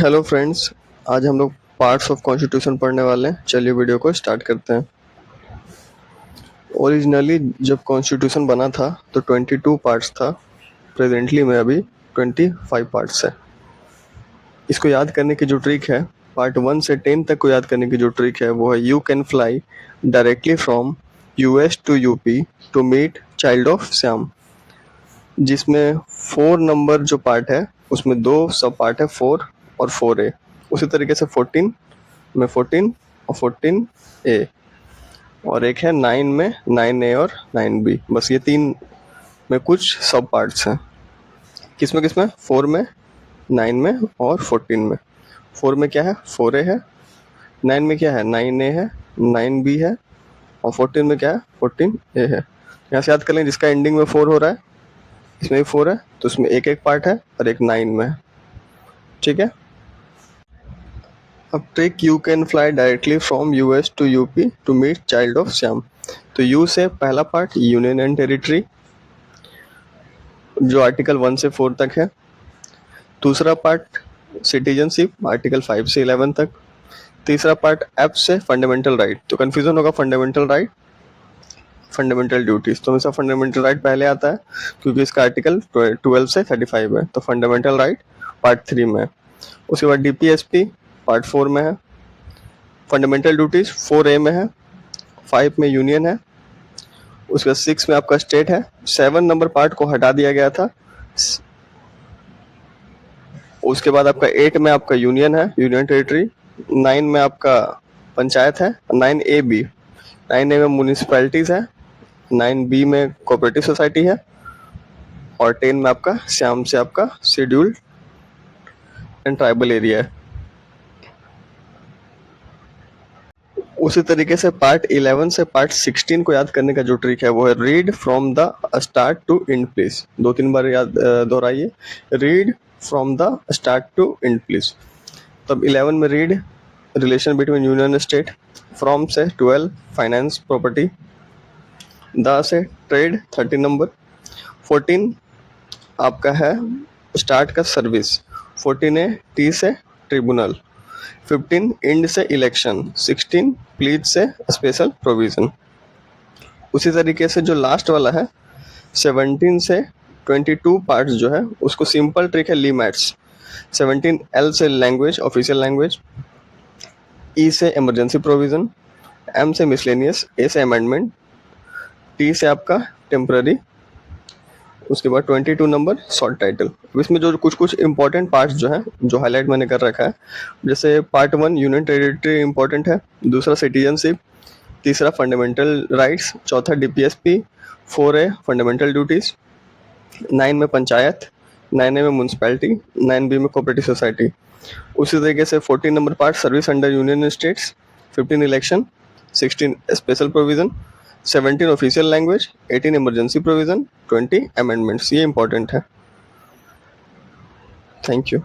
Hello friends, आज हम लोग पार्ट्स ऑफ कॉन्स्टिट्यूशन पढ़ने वाले हैं। चलिए वीडियो को स्टार्ट करते हैं। ओरिजिनली जब कॉन्स्टिट्यूशन बना था तो 22 पार्ट्स था। प्रेजेंटली में अभी 25 पार्ट्स है। इसको याद करने की जो ट्रिक है, पार्ट 1 से 10 तक को याद करने की जो ट्रिक है वो है you can fly directly from US to UP to meet child of Shyam, जिसमें 4 नंबर जो पार्ट है उसमें 2 सब पार्ट है, 4 और 4A। उसी तरीके से 14 में 14 और 14A, और एक है 9 में 9A और 9B। बस ये 3 में कुछ सब पार्ट्स हैं। किसमें 4 में, 9 में और 14 में। 4 में क्या है, 4A है। 9 में क्या है, 9A है, 9B है, और 14 में क्या है, 14A है। यहाँ से याद कर लें, जिसका एंडिंग में 4 हो रहा है इसमें भी 4 है, तो इसमें एक एक पार्ट है और एक 9 में है। ठीक है। अब trick you can fly directly from US to UP to meet child of Shyam. तो यू से पहला पार्ट यूनियन एंड टेरिटरी, जो आर्टिकल 1 से 4 तक है। दूसरा पार्ट सिटीजनशिप, आर्टिकल 5 से 11 तक। तीसरा पार्ट एफ से फंडामेंटल राइट। तो कंफ्यूजन होगा फंडामेंटल राइट, फंडामेंटल ड्यूटीज, तो हमेशा फंडामेंटल राइट पहले आता है क्योंकि इसका आर्टिकल 12 से 35 है। तो फंडामेंटल राइट पार्ट 3 में है। उसके बाद डीपीएसपी पार्ट 4 में है। फंडामेंटल ड्यूटीज 4A में है, 5 में यूनियन है, उसके बाद 6 में आपका स्टेट है। 7 नंबर पार्ट को हटा दिया गया था। उसके बाद आपका 8 में आपका यूनियन है, यूनियन टेरिटरी। 9 में आपका पंचायत है, 9AB। 9A में म्यूनिसिपैलिटीज है, 9B में कोऑपरेटिव सोसाइटी है, और 10 में आपका श्याम से आपका शेड्यूल्ड एंड ट्राइबल एरिया है। उसी तरीके से पार्ट 11 से पार्ट 16 को याद करने का जो ट्रिक है वो है read from the start to end please. 2-3 बार याद दोहराइए, read from the start to end please. तब 11 में read relation between union state, from से 12 फाइनेंस प्रॉपर्टी, द से ट्रेड 13 नंबर, 14 आपका है स्टार्ट का सर्विस, 14A टी से ट्रिब्यूनल, 15 इंड से इलेक्शन, 16 प्लीज से स्पेशल प्रोविजन। उसी तरीके से जो लास्ट वाला है 17 से 22 पार्ट्स जो है उसको सिंपल ट्रिक है ली मैट्स। 17L से लैंग्वेज, ऑफिशियल लैंग्वेज, E से इमरजेंसी प्रोविजन, M से मिसलेनियस, A से अमेंडमेंट, T से आपका टेम्पररी, उसके बाद 22 नंबर शॉर्ट टाइटल। इसमें जो कुछ कुछ इंपॉर्टेंट पार्ट्स जो हैं जो हाईलाइट मैंने कर रखा है, जैसे पार्ट 1 यूनियन टेरिटरी इंपॉर्टेंट है, दूसरा सिटीजनशिप, तीसरा फंडामेंटल राइट्स, चौथा डीपीएसपी, 4A फंडामेंटल ड्यूटीज, 9 में पंचायत, 9A में म्यूनसिपैलिटी, 9B में कोऑपरेटिव सोसाइटी। उसी तरीके से 14 number part service under union states, 15 election, 16 special provision, 17 official language, 18 emergency provision, 20 amendments. ये इंपॉर्टेंट है। Thank you.